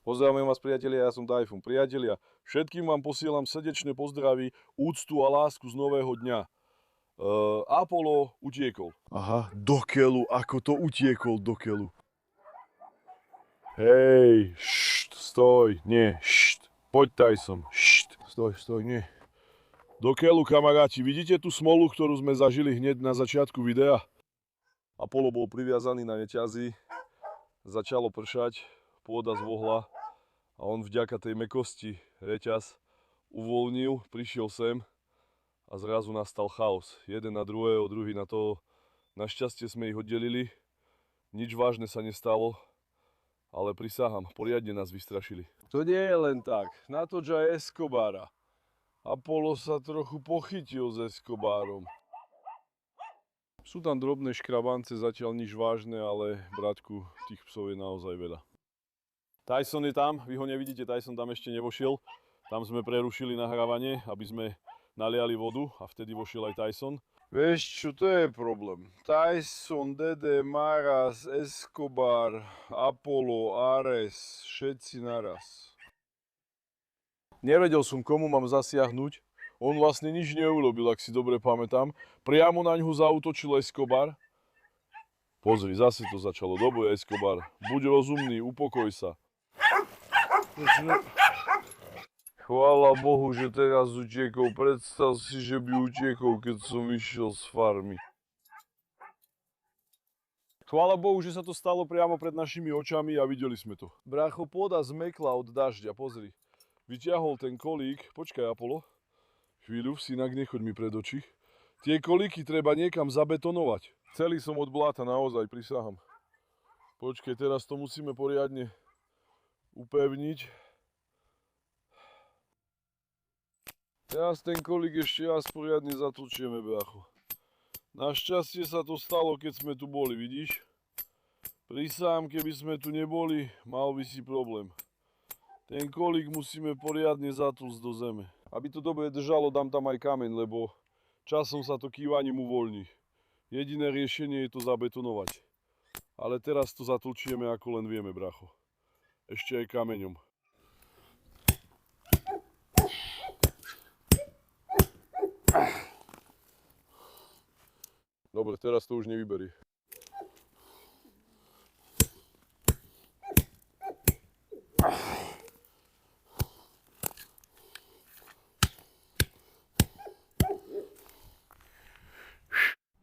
Pozdravujem vás, priatelia, ja som Tajfun. Priatelia, všetkým vám posielam srdečné pozdravy, úctu a lásku z nového dňa. Apollo utiekol. Aha, do keľu, ako to utiekol do keľu. Hej, stoj, nie, poď Tyson, stoj, nie. Do keľu, kamaráti, vidíte tú smolu, ktorú sme zažili hneď na začiatku videa? Apollo bol priviazaný na neťazi, začalo pršať, pôda zvohla a on vďaka tej mäkkosti reťaz uvoľnil, prišiel sem a zrazu nastal chaos. Jeden na druhého, druhý na toho. Našťastie sme ich oddelili, nič vážne sa nestalo, ale prisahám, poriadne nás vystrašili. To nie je len tak, natoč aj Escobara. Apollo sa trochu pochytil s Escobarom. Sú tam drobné škrabance, zatiaľ nič vážne, ale bratku, tých psov je naozaj veľa. Tyson je tam, vy ho nevidíte, Tyson tam ešte nevošiel. Tam sme prerušili nahrávanie, aby sme naliali vodu a vtedy vošiel aj Tyson. Vieš čo, to je problém. Tyson, Dede, Maras, Escobar, Apollo, Ares, všetci naraz. Nevedel som, komu mám zasiahnuť. On vlastne nič neurobil, ak si dobre pamätám. Priamo na ňu zaútočil Escobar. Pozri, zase to začalo. Dobre, Escobar. Buď rozumný, upokoj sa. Chvála Bohu, že teraz utiekol. Predstav si, že by utiekol, keď som išiel z farmy. Chvála Bohu, že sa to stalo priamo pred našimi očami a videli sme to. Brácho, pôda zmekla od dažďa, pozri. Vyťahol ten kolík. Počkaj, Apollo. Chvíľu, synak, nechoď mi pred oči. Tie kolíky treba niekam zabetonovať. Celý som od bláta, naozaj, prisahám. Počkej, teraz to musíme poriadne upevniť. Teraz ten kolík ešte raz poriadne zatlčieme, brácho. Našťastie sa to stalo, keď sme tu boli, vidíš? Prisahám, keby sme tu neboli, mal by si problém. Ten kolík musíme poriadne zatlcť do zeme. Aby to dobre držalo, dám tam aj kameň, lebo časom sa to kývaním uvoľní. Jediné riešenie je to zabetonovať. Ale teraz to zatlčieme ako len vieme, bracho. Ešte aj kameňom. Dobre, teraz to už nevyberie.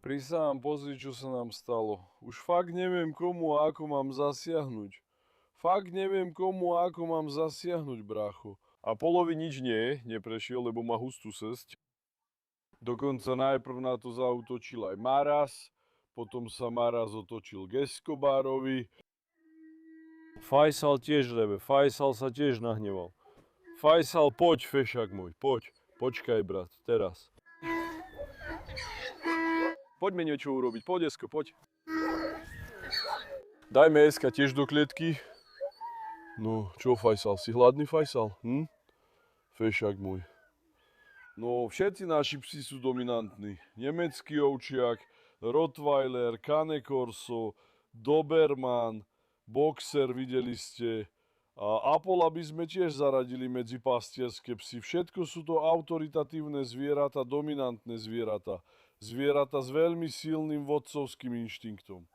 Prisahám, pozri, čo sa nám stalo. Už fakt neviem, komu a ako mám zasiahnuť. Brácho. A Apollovi nič nie, neprešiel, lebo má hustú sesť. Dokonca najprv na to zaútočil aj Maras, potom sa Maras otočil k Escobarovi. Faisal tiež rebe, Faisal sa tiež nahneval. Faisal, poď, fešák môj, poď. Počkaj, brat, teraz. Poďme niečo urobiť, poď Esko, poď. Dajme Eska tiež do klietky. No, čo Faisal, si hladný Faisal? Fešák môj. No, všetci naši psi sú dominantní. Nemecký ovčiak, Rottweiler, Cane Corso, Doberman, Boxer, videli ste. A Apollo by sme tiež zaradili medzi pastierské psy. Všetko sú to autoritatívne zvieratá, dominantné zvieratá. Zvieratá s veľmi silným vodcovským inštinktom.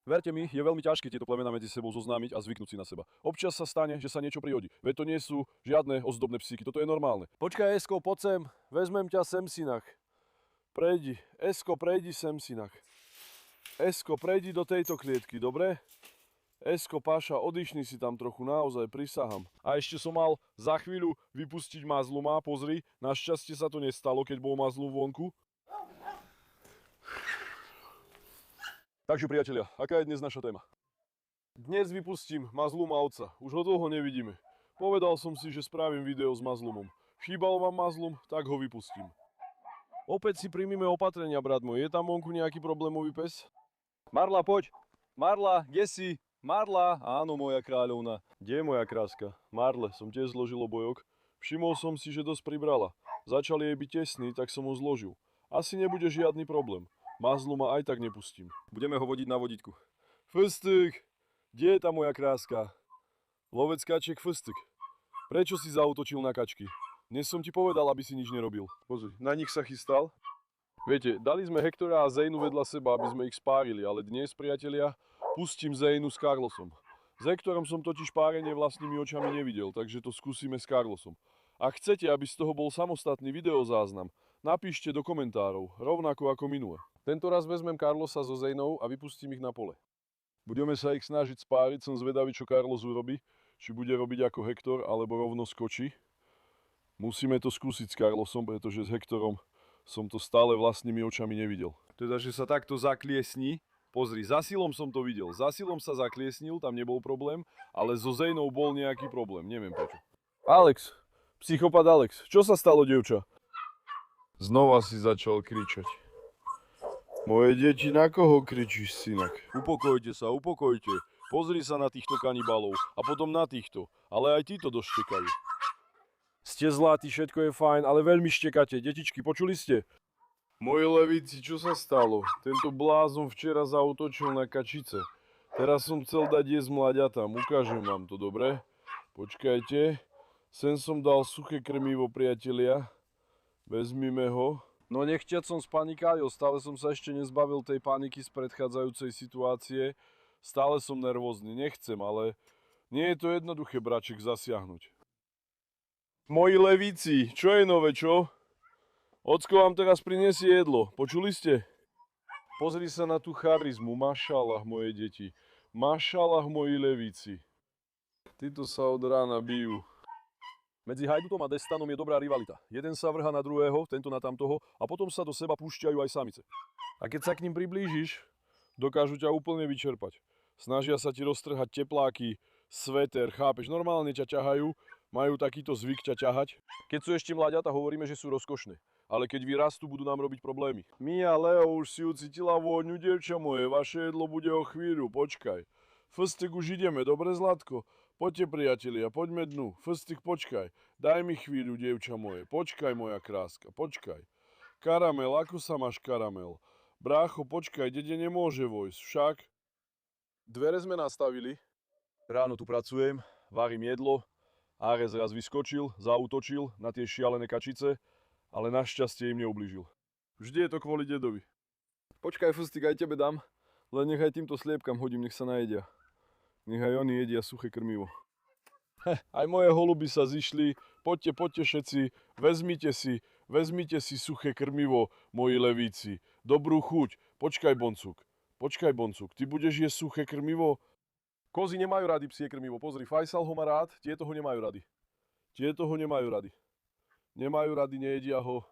Verte mi, je veľmi ťažké tieto plemená medzi sebou zoznámiť a zvyknúť si na seba. Občas sa stane, že sa niečo prihodí. Veď to nie sú žiadne ozdobné psíky, toto je normálne. Počkaj, Esko, poď sem, vezmem ťa sem, synak. Prejdi, Esko, prejdi sem, synak. Esko, prejdi do tejto klietky, dobre? Esko, Paša, oddychni si tam trochu, naozaj, prisahám. A ešte som mal za chvíľu vypustiť Mazluma, pozri, našťastie sa to nestalo, keď bol Mazlum vonku. Takže priatelia, aká je dnes naša téma? Dnes vypustím Mazluma ovca, už ho dlho nevidíme. Povedal som si, že spravím video s Mazlumom. Chýbal vám Mazlum, tak ho vypustím. Opäť si príjmime opatrenia, brat môj, je tam vonku nejaký problémový pes? Marla, poď! Marla, kde si? Marla, áno, moja kráľovna. Kde je moja kráska? Marle, som tiež zložil obojok. Všimol som si, že dosť pribrala. Začal jej byť tesný, tak som ho zložil. Asi nebude žiadny problém. Mazluma aj tak nepustím. Budeme ho vodiť na vodítku. Frstek, kde je tá moja kráska? Lovec kačiek Fstik. Prečo si zaútočil na kačky? Dnes som ti povedal, aby si nič nerobil. Pozri, na nich sa chystal. Viete, dali sme Hektora a Zejnu vedľa seba, aby sme ich spárili, ale dnes, priatelia, pustím Zejnu s Carlosom. S Hektorom som totiž párenie vlastnými očami nevidel, takže to skúsime s Carlosom. Ak chcete, aby z toho bol samostatný videozáznam, napíšte do komentárov, rovnako ako minule. Tento raz vezmem Carlosa so Zejnou a vypustím ich na pole. Budeme sa ich snažiť spáriť, som zvedavý, čo Carlos urobí, či bude robiť ako Hektor, alebo rovno skočí. Musíme to skúsiť s Carlosom, pretože s Hektorom som to stále vlastnými očami nevidel. Teda, že sa takto zakliesní. Pozri, za silom som to videl. Za silom sa zakliesnil, tam nebol problém, ale so Zejnou bol nejaký problém, neviem prečo. Alex, psychopat Alex, čo sa stalo, dievča? Znova si začal kričať. Moje deti, na koho kričíš, synak? Upokojte sa, upokojte. Pozri sa na týchto kanibalov a potom na týchto. Ale aj títo dosť štekajú. Ste zlatí, všetko je fajn, ale veľmi štekáte. Detičky, počuli ste? Moji levíci, čo sa stalo? Tento blázon včera zaútočil na kačice. Teraz som chcel dať jesť mláďatám. Ukážem vám to, dobre? Počkajte. Sem som dal suché krmivo, priatelia. Vezmime ho. No nechťac som spanikátil, stále som sa ešte nezbavil tej paniky z predchádzajúcej situácie. Stále som nervózny, nechcem, ale nie je to jednoduché, braček, zasiahnuť. Moji levíci, čo je nové, čo? Ocko vám teraz prinesie jedlo, počuli ste? Pozri sa na tú charizmu, mašallah, moje deti. Mašallah, moji levíci. Títo sa od rána bijú. Medzi Hajdutom a Destanom je dobrá rivalita. Jeden sa vrha na druhého, tento na tamtoho a potom sa do seba púšťajú aj samice. A keď sa k ním priblížiš, dokážu ťa úplne vyčerpať. Snažia sa ti roztrhať tepláky, sveter, chápeš, normálne ťa ťahajú, majú takýto zvyk ťa ťahať. Keď sú ešte mláďata, hovoríme, že sú rozkošné. Ale keď vyrastú, budú nám robiť problémy. Mia, Leo, už si ucítila vôňu, dievča moje, vaše jedlo bude o chvíľu, počkaj. Fstik, už ideme, dobre, Zlatko? Poďte, priatelia, poďme dnu. Fstik, počkaj. Daj mi chvíľu, dievča moje. Počkaj, moja kráska, počkaj. Karamel, ako sa máš, Karamel? Brácho, počkaj, dede nemôže vojsť, však. Dvere sme nastavili. Ráno tu pracujem, varím jedlo. Ares raz vyskočil, zaútočil na tie šialené kačice, ale našťastie im neublížil. Vždy je to kvôli dedovi. Počkaj, Fstik, aj tebe dám, len nechaj týmto sliepkam hodím, nech sa najedia. Nechaj oni jedia suché krmivo. Aj moje holuby sa zišli, poďte všetci, vezmite si suché krmivo, moji levíci. Dobrú chuť, počkaj, Boncuk, ty budeš jesť suché krmivo? Kozy nemajú rady psie krmivo, pozri, Faisal ho má rád, tieto ho nemajú rady. Nemajú rady, nejedia ho.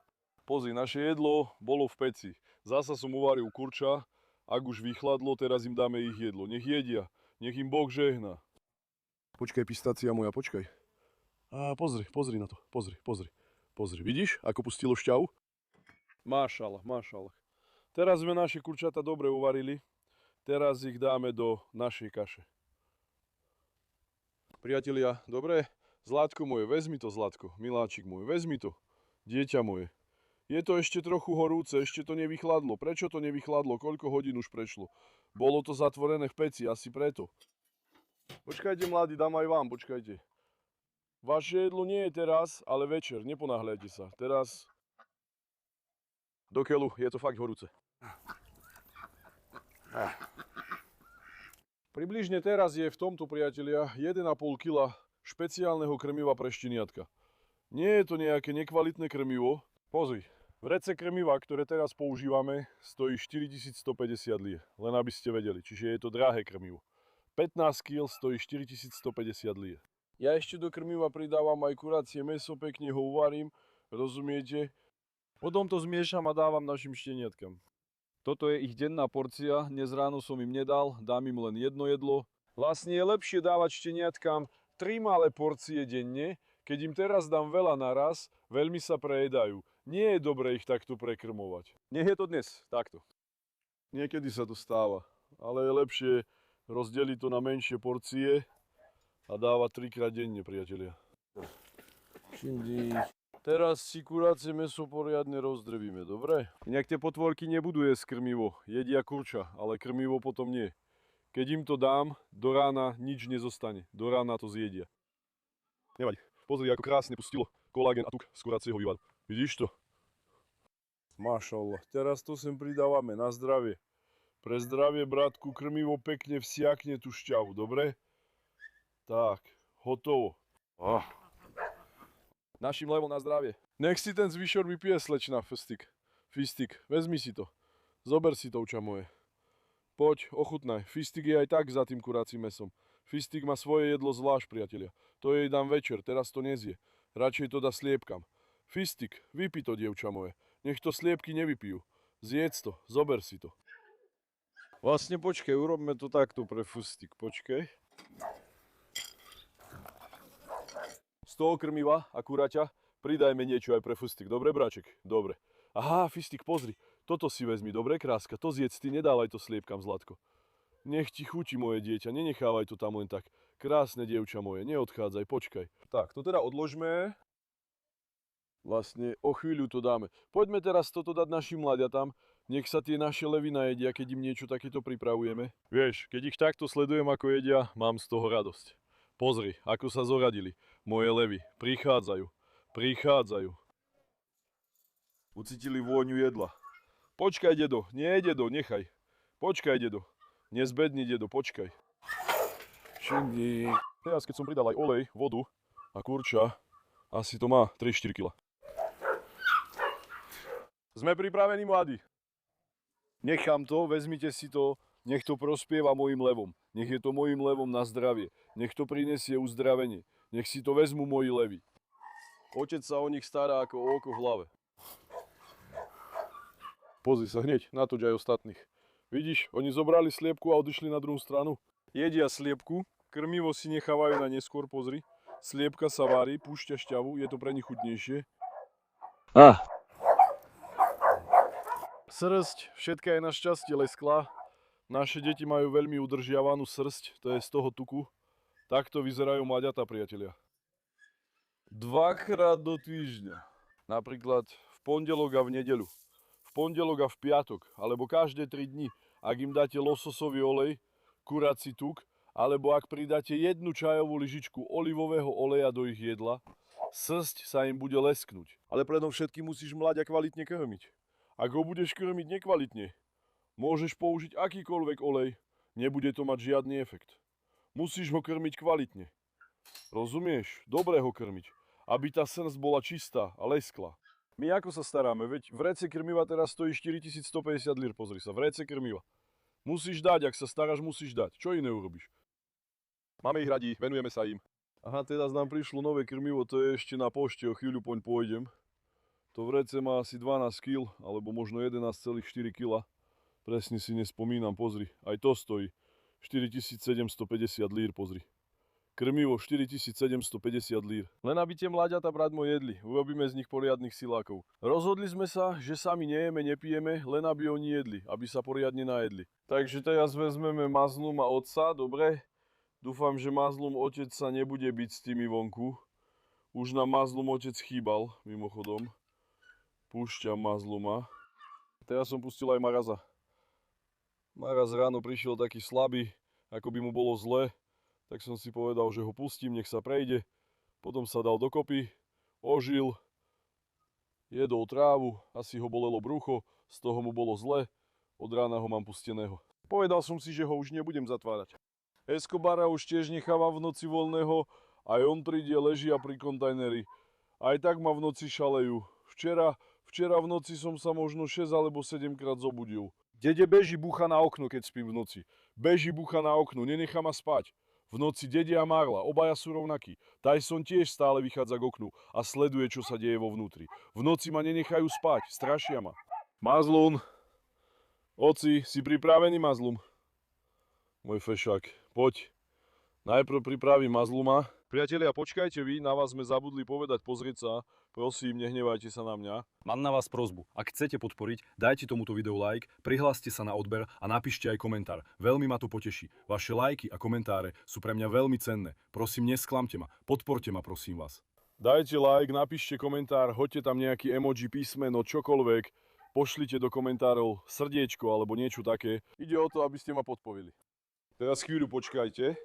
Pozri, naše jedlo bolo v peci. Zasa som uvaril kurča, ak už vychladlo, teraz im dáme ich jedlo. Nech jedia, nech im Boh žehná. Počkaj, pistácia moja, počkaj. Pozri na to, pozri. Vidíš, ako pustilo šťavu? Mášallah. Teraz sme naše kurčata dobre uvarili. Teraz ich dáme do našej kaše. Priatelia, dobre? Zlatko moje, vezmi to, Zlatko. Miláčik môj, vezmi to. Dieťa moje. Je to ešte trochu horúce, ešte to nevychladlo. Prečo to nevychladlo? Koľko hodín už prešlo? Bolo to zatvorené v peci, asi preto. Počkajte, mladí, dám aj vám, počkajte. Vaše jedlo nie je teraz, ale večer, neponáhľajte sa. Teraz do keľu, je to fakt horúce. Približne teraz je v tomto, priatelia, 1,5 kg špeciálneho krmiva pre šteniatka. Nie je to nejaké nekvalitné krmivo. Pozri, vrece krmiva, ktoré teraz používame, stojí 4150 lier. Len aby ste vedeli, čiže je to drahé krmivo. 15 kg stojí 4150 lier. Ja ešte do krmiva pridávam aj kuracie mäso, pekne ho uvarím, rozumiete? Potom to zmiešam a dávam našim šteniatkam. Toto je ich denná porcia, dnes ráno som im nedal, dám im len jedno jedlo. Vlastne je lepšie dávať šteniatkám 3 malé porcie denne, keď im teraz dám veľa naraz, veľmi sa prejedajú. Nie je dobré ich takto prekrmovať. Nie je to dnes, takto. Niekedy sa to stáva, ale je lepšie rozdeliť to na menšie porcie a dávať 3-krát denne, priatelia. Teraz si kurácie mäso poriadne rozdrvíme, dobre? Inak tie potvorky nebudú jesť krmivo, jedia kurča, ale krmivo potom nie. Keď im to dám, do rána nič nezostane. Do rána to zjedia. Nevadí. Pozri, ako krásne pustilo kolágen a tuk z kuracieho vývaru. Vidíš to? Mašallah. Teraz to sem pridávame na zdravie. Pre zdravie, bratku, krmivo pekne vsiakne tú šťavu, dobre? Tak, hotovo. Našim levom na zdravie. Nech si ten zvyšok vypije, slečna Fistik, vezmi si to. Zober si to, uča moje. Poď, ochutnaj. Fistik je aj tak za tým kuracím mesom. Fistik má svoje jedlo zvlášť, priatelia. To jej dám večer, teraz to nezie. Radšej to dá sliepkam. Fistik, vypij to, dievča moje. Nech to sliepky nevypijú. Zjedz to, zober si to. Vlastne počkej, urobme to takto pre Fistik, počkej. Z toho krmiva, akuraťa, pridajme niečo aj pre Fistik. Dobre, bráček? Dobre. Aha, Fistik, pozri. Toto si vezmi, dobre, kráska. To zjedz ty, nedávaj to sliepkam, Zlatko. Nech ti chutí, moje dieťa, nenechávaj to tam len tak. Krásne, dievča moje, neodchádzaj, počkaj. Tak, to teda odložme. Vlastne o chvíľu to dáme. Poďme teraz toto dať našim mladiatám. Nech sa tie naše levy najedia, keď im niečo takéto pripravujeme. Vieš, keď ich takto sledujem, ako jedia, mám z toho radosť. Pozri, ako sa zoradili. Moje levy prichádzajú. Ucítili vôňu jedla. Počkaj, dedo, nie, dedo, nechaj. Počkaj, dedo. Nezbedni, dedo, počkaj. Šindík. Teraz, keď som pridal aj olej, vodu a kurča, asi to má 3-4 kg. Sme pripravení, mladí. Nechám to, vezmite si to, nech to prospieva mojim levom. Nech je to mojim levom na zdravie. Nech to prinesie uzdravenie. Nech si to vezmu moji levi. Otec sa o nich stará ako o oko v hlave. Pozri sa hneď, natoč aj ostatných. Vidíš, oni zobrali sliepku a odišli na druhú stranu. Jedia sliepku, krmivo si nechávajú na neskôr, pozri. Sliepka sa varí, púšťa šťavu, je to pre nich chutnejšie. Srsť, všetká je na šťastie lesklá. Naše deti majú veľmi udržiavanú srsť, to je z toho tuku. Takto vyzerajú mladiatá, priatelia. 2-krát do týždňa. Napríklad v pondelok a v nedeľu. V pondelok a v piatok, alebo každé 3 dni. Ak im dáte lososový olej, kurací tuk, alebo ak pridáte 1 čajovú lyžičku olivového oleja do ich jedla, srsť sa im bude lesknúť. Ale predovšetkým musíš mlaďa kvalitne krmiť. Ak ho budeš krmiť nekvalitne, môžeš použiť akýkoľvek olej, nebude to mať žiadny efekt. Musíš ho krmiť kvalitne. Rozumieš? Dobre ho krmiť, aby tá srst bola čistá a lesklá. My ako sa staráme? Veď vrece krmiva teraz stojí 4150 lír, pozri sa, vrece krmiva. Musíš dať, ak sa staráš, musíš dať. Čo iné urobíš? Máme ich radi, venujeme sa im. Aha, teraz nám prišlo nové krmivo, to je ešte na pošte, o chvíľu poň pôjdem. To vrece má asi 12 kg, alebo možno 11,4 kg. Presne si nespomínam, pozri, aj to stojí 4750 lír, pozri. Krmivo 4750 lír. Len aby tie mláďata, bratmo, jedli. Urobíme z nich poriadnych silákov. Rozhodli sme sa, že sami nejeme, nepijeme, len aby oni jedli, aby sa poriadne najedli. Takže teraz vezmeme mazlum a otca, dobre? Dúfam, že mazlum otec sa nebude byť s tými vonku. Už nám mazlum otec chýbal, mimochodom. Púšťam mazluma. Teraz som pustil aj Maraza. Maraz ráno prišiel taký slabý, ako by mu bolo zle. Tak som si povedal, že ho pustím, nech sa prejde. Potom sa dal dokopy, ožil, jedol trávu, asi ho bolelo brucho, z toho mu bolo zle, od rána ho mám pusteného. Povedal som si, že ho už nebudem zatvárať. Escobara už tiež nechávam v noci voľného, aj on príde, ležia pri kontajneri. Aj tak ma v noci šalejú. Včera v noci som sa možno 6 alebo 7 krát zobudil. Dede beží, búcha na okno, keď spím v noci. Beží, búcha na okno, nenechá ma spať. V noci dede a Marla, obaja sú rovnakí. Tyson tiež stále vychádza k oknu a sleduje, čo sa deje vo vnútri. V noci ma nenechajú spať, strašia ma. Mazlum. Oci, si pripravený, Mazlum? Môj fešák, poď. Najprv pripravím Mazluma. Priatelia, počkajte vy, na vás sme zabudli povedať, pozrieť sa. Prosím, nehnevajte sa na mňa. Mám na vás prosbu. Ak chcete podporiť, dajte tomuto videu like, prihláste sa na odber a napíšte aj komentár. Veľmi ma to poteší. Vaše lajky a komentáre sú pre mňa veľmi cenné. Prosím, nesklamte ma. Podporte ma, prosím vás. Dajte like, napíšte komentár, hoďte tam nejaký emoji, písmeno, čokoľvek. Pošlite do komentárov srdiečko alebo niečo také. Ide o to, aby ste ma podporili. Teraz chvíľu počkajte.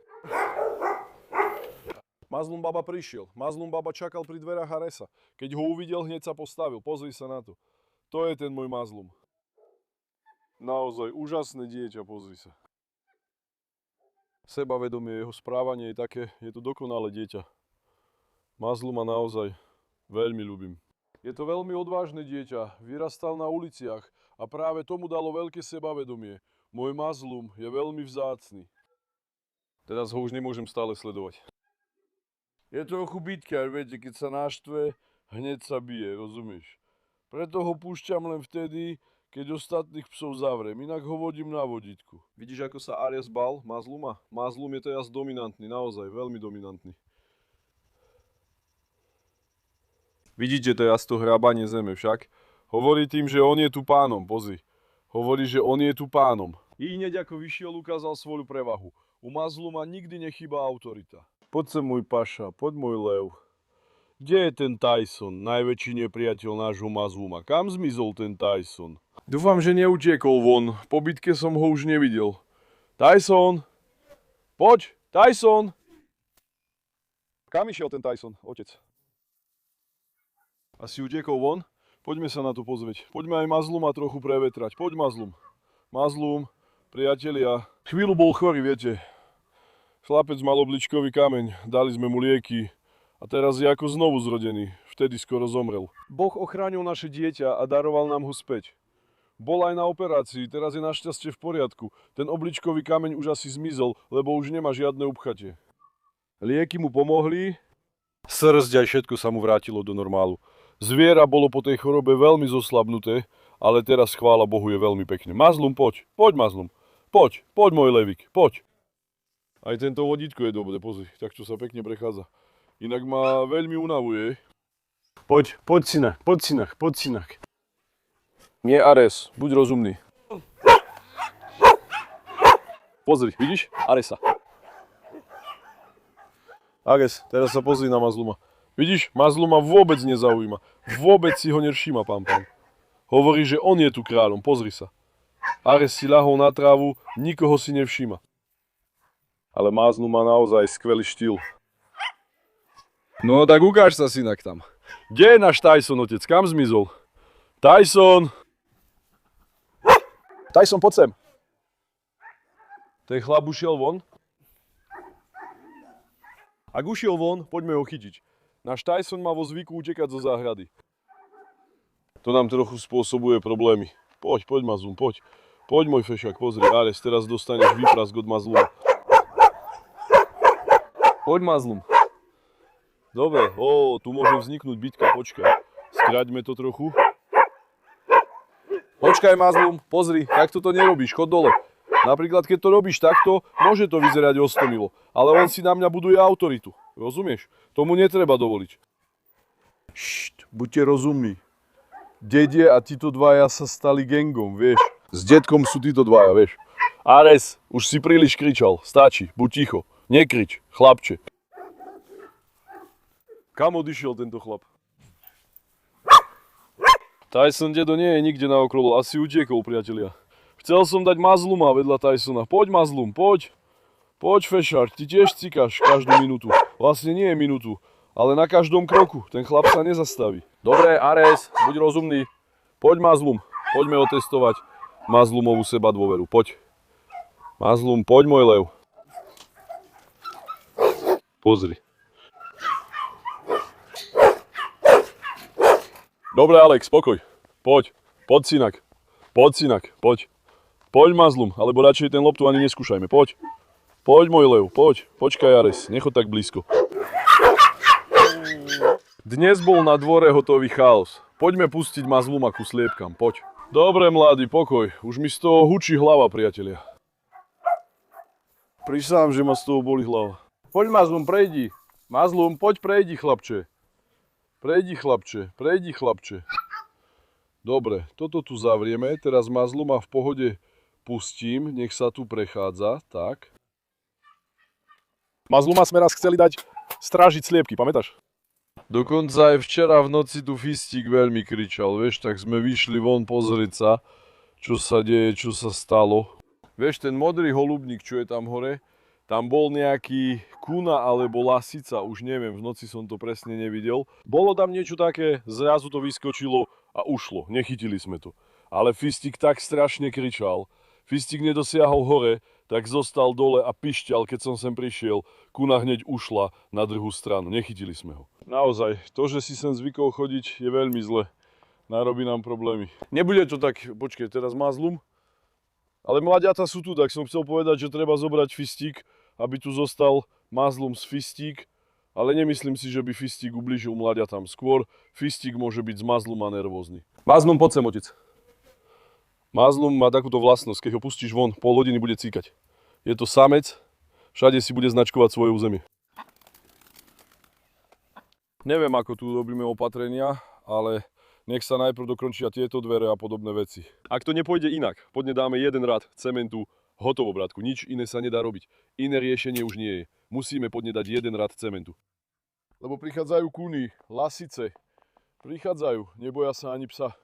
Mazlum baba prišiel. Mazlum baba čakal pri dverách Aresa. Keď ho uvidel, hneď sa postavil. Pozri sa na to. To je ten môj Mazlum. Naozaj úžasné dieťa, pozri sa. Sebavedomie, jeho správanie je také, je to dokonalé dieťa. Mazluma naozaj veľmi ľúbim. Je to veľmi odvážne dieťa, vyrastal na uliciach a práve tomu dalo veľké sebavedomie. Môj Mazlum je veľmi vzácny. Teraz ho už nemôžem stále sledovať. Je trochu bytkár, viete, keď sa naštve, hneď sa bije, rozumieš? Preto ho púšťam len vtedy, keď ostatných psov zavriem, inak ho vodím na vodítku. Vidíš, ako sa Ares bal Mazluma? Mazlum je teraz dominantný, naozaj, veľmi dominantný. Vidíte teraz to hrábanie zeme však? Hovorí tým, že on je tu pánom, pozri. Hovorí, že on je tu pánom. I hneď ako vyšiel, ukázal svoju prevahu. U Mazluma nikdy nechýba autorita. Poď sem, môj paša, poď, môj lev. Kde je ten Tyson, najväčší nepriateľ nášho Mazluma? Kam zmizol ten Tyson? Dúfam, že neutiekol von. Po bitke som ho už nevidel. Tyson! Poď! Tyson! Kam išiel ten Tyson, otec? Asi utiekol von? Poďme sa na to pozrieť. Poďme aj Mazluma trochu prevetrať. Poď, Mazlum. Mazlum, priatelia. Chvíľu bol chorý, viete. Chlapec mal obličkový kameň, dali sme mu lieky a teraz je ako znovu zrodený. Vtedy skoro zomrel. Boh ochránil naše dieťa a daroval nám ho späť. Bol aj na operácii, teraz je našťastie v poriadku. Ten obličkový kameň už asi zmizol, lebo už nemá žiadne upchatie. Lieky mu pomohli, srdť aj všetko sa mu vrátilo do normálu. Zviera bolo po tej chorobe veľmi zoslabnuté, ale teraz, chvála Bohu, je veľmi pekné. Mazlum, poď, Mazlum, poď, môj levik, poď. Aj tento vodítko je dobre, pozri, tak čo sa pekne prechádza. Inak ma veľmi unavuje. Poď synak. Nie Ares, buď rozumný. Pozri, vidíš? Aresa. Ares, teraz sa pozri na Mazluma. Vidíš, Mazluma vôbec nezaujíma. Vôbec si ho nevšíma, pán. Hovorí, že on je tu kráľom, pozri sa. Ares si ľahol na trávu, nikoho si nevšíma. Ale Mazlum má naozaj skvelý štýl. No tak ukáž sa, synak, tam. Kde je náš Tyson, otec? Kam zmizol? Tyson! Tyson, poď sem. Ten chlap ušiel von? Ak ušiel von, poďme ho chytiť. Náš Tyson má vo zvyku utekať zo záhrady. To nám trochu spôsobuje problémy. Poď, Mazlum, poď. Poď, môj fešák, pozri, Ares, teraz dostaneš výprask od Mazluma. Poď, Mazlum. Dobre, tu môže vzniknúť bitka, počkaj. Skráťme to trochu. Počkaj, Mazlum, pozri, takto to nerobíš, chod dole. Napríklad, keď to robíš takto, môže to vyzerať ostomilo, ale on si na mňa buduje autoritu. Rozumieš? Tomu netreba dovoliť. Buďte rozumní. Dedie a títo dvaja sa stali gangom, vieš. S detkom sú títo dvaja, vieš. Ares, už si príliš kričal, stačí, buď ticho. Nekrič, chlapče. Kam odišiel tento chlap? Tyson dedo nie je nikde naokolo, asi utiekol, priatelia. Chcel som dať Mazluma vedľa Tysona. Poď, Mazlum, poď. Poď, fešák, ty tiež cikáš každú minútu. Vlastne nie je minútu, ale na každom kroku. Ten chlap sa nezastaví. Dobre, Ares, buď rozumný. Poď, Mazlum, poďme otestovať Mazlumovú seba dôveru. Poď. Mazlum, poď, môj lev. Pozri. Dobre, Alex, spokoj. Poď, synak. Poď. Poď, Mazlum, alebo radšej ten loptu ani neskúšajme. Poď. Poď, môj lev, poď. Počkaj, Ares, nechod tak blízko. Dnes bol na dvore hotový chaos. Poďme pustiť Mazluma ku sliepkam, poď. Dobre, mladý, pokoj. Už mi z toho hučí hlava, priatelia. Prisám, že ma z toho boli hlava. Poď, Mazlum, prejdi. Mazlum, poď, prejdi, chlapče. Prejdi, chlapče. Dobre, toto tu zavrieme. Teraz Mazluma v pohode pustím. Nech sa tu prechádza. Tak. Mazluma sme raz chceli dať strážiť sliepky, pamätáš? Dokonca aj včera v noci tu Fistík veľmi kričal, vieš, tak sme vyšli von pozrieť sa, čo sa deje, čo sa stalo. Vieš, ten modrý holubník, čo je tam hore, tam bol nejaký kuna alebo lasica, už neviem, v noci som to presne nevidel. Bolo tam niečo také, zrazu to vyskočilo a ušlo, nechytili sme to. Ale Fistik tak strašne kričal. Fistik nedosiahol hore, tak zostal dole a pišťal, keď som sem prišiel. Kuna hneď ušla na druhú stranu, nechytili sme ho. Naozaj, to, že si sem zvykol chodiť, je veľmi zle. Narobí nám problémy. Nebude to tak, počkej, teraz Mazlum. Ale mladiatá sú tu, tak som chcel povedať, že treba zobrať Fistik, aby tu zostal Mazlum s Fistik. Ale nemyslím si, že by Fistik ublížil mladiatám. Skôr Fistik môže byť z Mazluma nervózny. Mazlum, poď sem, otec. Mazlum má takúto vlastnosť, keď ho pustíš von, pol hodiny bude cíkať. Je to samec, všade si bude značkovať svoje územie. Neviem, ako tu robíme opatrenia, ale nech sa najprv dokončia tieto dvere a podobné veci. Ak to nepôjde inak, poďme dáme jeden rad cementu, hotovo, bratku, nič iné sa nedá robiť. Iné riešenie už nie je. Musíme poďme dať jeden rad cementu. Lebo prichádzajú kuny, lasice, prichádzajú, neboja sa ani psa.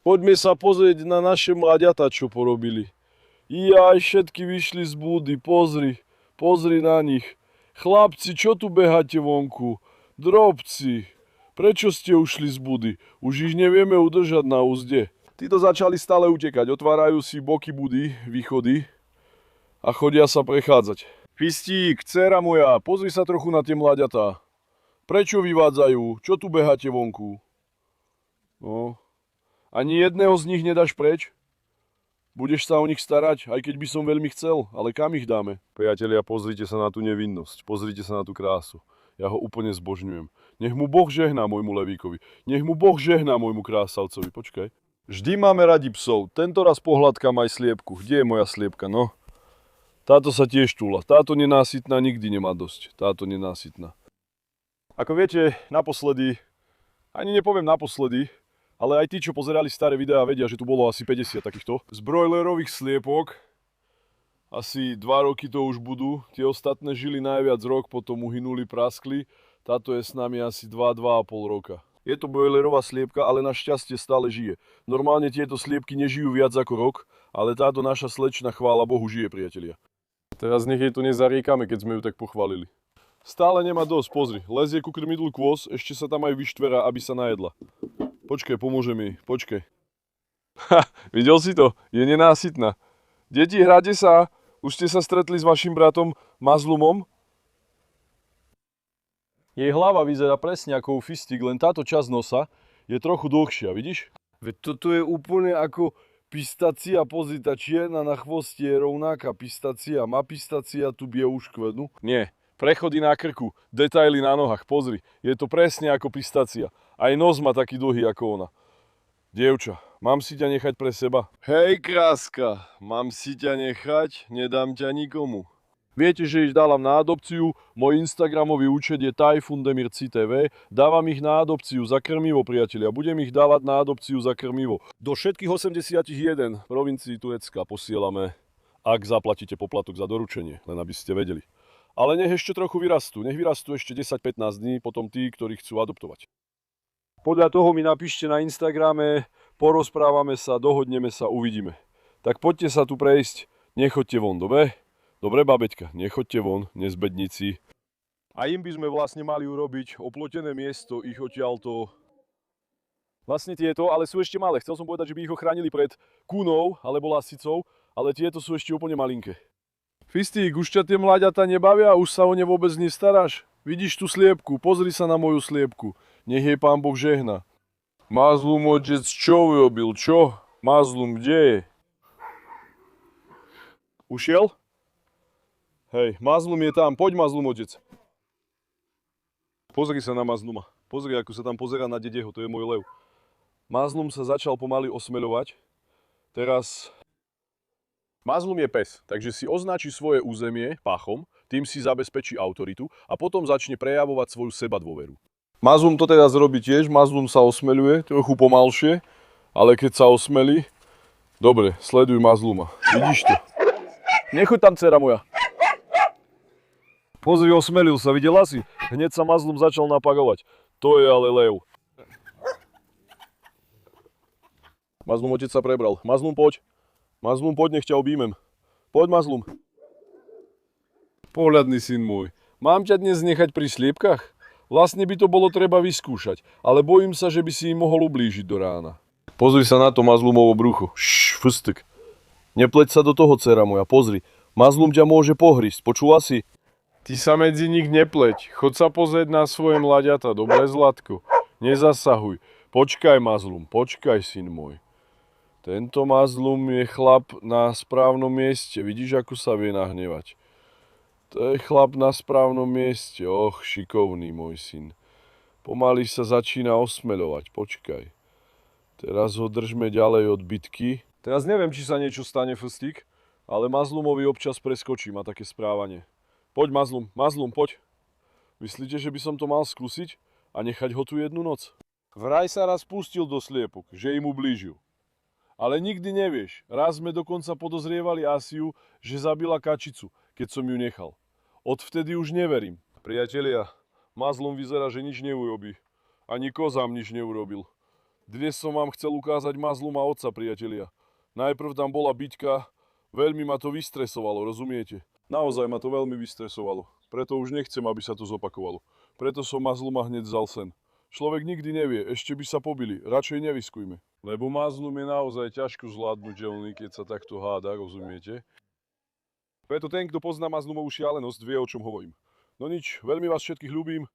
Poďme sa pozrieť na naše mladiatá, čo porobili. Jaj, všetky vyšli z búdy, pozri na nich. Chlapci, čo tu beháte vonku? Drobci, prečo ste ušli z budy? Už ich nevieme udržať na úzde. Títo začali stále utekať, otvárajú si boky budy, východy a chodia sa prechádzať. Fistík, dcéra moja, pozri sa trochu na tie mladiatá. Prečo vyvádzajú? Čo tu beháte vonku? No. Ani jedného z nich nedáš preč? Budeš sa o nich starať, aj keď by som veľmi chcel, ale kam ich dáme? Priatelia, pozrite sa na tú nevinnosť, pozrite sa na tú krásu. Ja ho úplne zbožňujem. Nech mu Boh žehná môjmu levíkovi. Nech mu Boh žehná môjmu krásavcovi. Počkaj. Vždy máme radi psov. Tento raz pohľadkám aj sliepku. Kde je moja sliepka, no? Táto sa tiež túla. Táto nenásytná nikdy nemá dosť. Táto nenásytná. Ako viete, naposledy, ani nepoviem naposledy, ale aj tí, čo pozerali staré videá, vedia, že tu bolo asi 50 takýchto. Z brojlerových sliepok. Asi 2 roky to už budú. Tie ostatné žili najviac rok, potom uhynuli, praskli. Táto je s nami asi 2,5 roka. Je to brojlerová sliepka, ale našťastie stále žije. Normálne tieto sliepky nežijú viac ako rok, ale táto naša slečna, chvála Bohu, žije, priatelia. Teraz nech jej to nezariekame, keď sme ju tak pochválili. Stále nemá dosť, pozri. Lezie ku krmidlu kôz, ešte sa tam aj vyštverá, aby sa najedla. Počkaj, pomôžem jej, počkaj. Ha, videl si to? Je nenásytná. Deti, hráte sa? Už ste sa stretli s vašim bratom Mazlumom? Jej hlava vyzerá presne ako u Fistik, len táto časť nosa je trochu dlhšia, vidíš? Veď toto je úplne ako pistácia, pozri, tá čierna na chvoste je rovnaká pistácia. Má pistácia tu bielú škvrnu? Nie. Prechody na krku, detaily na nohách, pozri, je to presne ako pistácia. Aj nos má taký dlhý ako ona. Dievča, mám si ťa nechať pre seba? Hej, kráska, mám si ťa nechať, nedám ťa nikomu. Viete, že ich dávam na adopciu, môj instagramový účet je TajfunDemirCTV, dávam ich na adopciu za krmivo, priatelia, budem ich dávať na adopciu za krmivo. Do všetkých 81 provincií Turecka posielame, ak zaplatíte poplatok za doručenie, len aby ste vedeli. Ale nech ešte trochu vyrastú, nech vyrastú ešte 10-15 dní, potom tí, ktorí chcú adoptovať. Podľa toho mi napíšte na Instagrame, porozprávame sa, dohodneme sa, uvidíme. Tak poďte sa tu prejsť, nechoďte von, dobre? Dobre, babeťka, nechoďte von, nezbedníci. A im by sme vlastne mali urobiť oplotené miesto, ich odtiaľto. Vlastne tieto, ale sú ešte malé. Chcel som povedať, že by ich ochránili pred kúnou alebo lasicou, ale tieto sú ešte úplne malinké. Fistík, už ťa tie mláďata nebavia? Už sa o ne vôbec nestaráš? Vidíš tú sliepku? Pozri sa na moju sliepku. Nech jej Pán Boh žehná. Mazlum, otec, čo urobil? Čo? Mazlum, kde je? Ušiel? Hej, Mazlum je tam. Poď, Mazlum, otec. Pozri sa na Mazluma. Pozri, ako sa tam pozerá na dedeho. To je môj lev. Mazlum sa začal pomaly osmeľovať. Teraz... Mazlum je pes, takže si označí svoje územie páchom, tým si zabezpečí autoritu a potom začne prejavovať svoju sebadôveru. Mazlum to teraz robí tiež, Mazlum sa osmeľuje, trochu pomalšie, ale keď sa osmelí... Dobre, sleduj Mazluma. Vidíš to? Nechoď tam, dcera moja. Pozri, osmelil sa, videla si? Hneď sa Mazlum začal napagovať. To je ale lev. Mazlum, otec sa prebral. Mazlum, poď. Mazlum, poď, nech ťa objímem. Poď, Mazlum. Pohľadný syn môj, mám ťa dnes nechať pri sliepkach? Vlastne by to bolo treba vyskúšať, ale bojím sa, že by si im mohol ublížiť do rána. Pozri sa na to Mazlumovo brucho. Fstek. Nepleť sa do toho, dcera moja, pozri. Mazlum ťa môže pohrísť, počula si? Ty sa medzi nich nepleť, chod sa pozrieť na svoje mladiata, dobre Zlatko. Nezasahuj. Počkaj, Mazlum, počkaj, syn môj. Tento Mazlum je chlap na správnom mieste, vidíš, ako sa vie nahnevať. To je chlap na správnom mieste, šikovný môj syn. Pomaly sa začína osmeľovať, počkaj. Teraz ho držme ďalej od bitky. Teraz neviem, či sa niečo stane, Fstik, ale Mazlumovi občas preskočí, má také správanie. Poď, Mazlum, poď. Myslíte, že by som to mal skúsiť a nechať ho tu jednu noc? Vraj sa raz pustil do sliepok, že im ublížil. Ale nikdy nevieš, raz sme dokonca podozrievali Asiu, že zabila kačicu, keď som ju nechal. Odvtedy už neverím. Priatelia, Mazlum vyzerá, že nič neurobí. Ani kozám nič neurobil. Dnes som vám chcel ukázať Mazluma otca, priatelia. Najprv tam bola bitka, veľmi ma to vystresovalo, rozumiete? Naozaj ma to veľmi vystresovalo. Preto už nechcem, aby sa to zopakovalo. Preto som Mazluma hneď vzal sen. Človek nikdy nevie, ešte by sa pobili, radšej nevyskujme. Lebo Mazlum je naozaj ťažko zvládnutelný, keď sa takto háda, rozumiete? Preto ten, kto pozná Mazlumovú šialenosť, vie, o čom hovorím. No nič, veľmi vás všetkých ľúbim.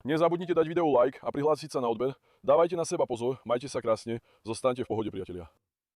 Nezabudnite dať videu like a prihlásiť sa na odber. Dávajte na seba pozor, majte sa krásne, zostaňte v pohode, priatelia.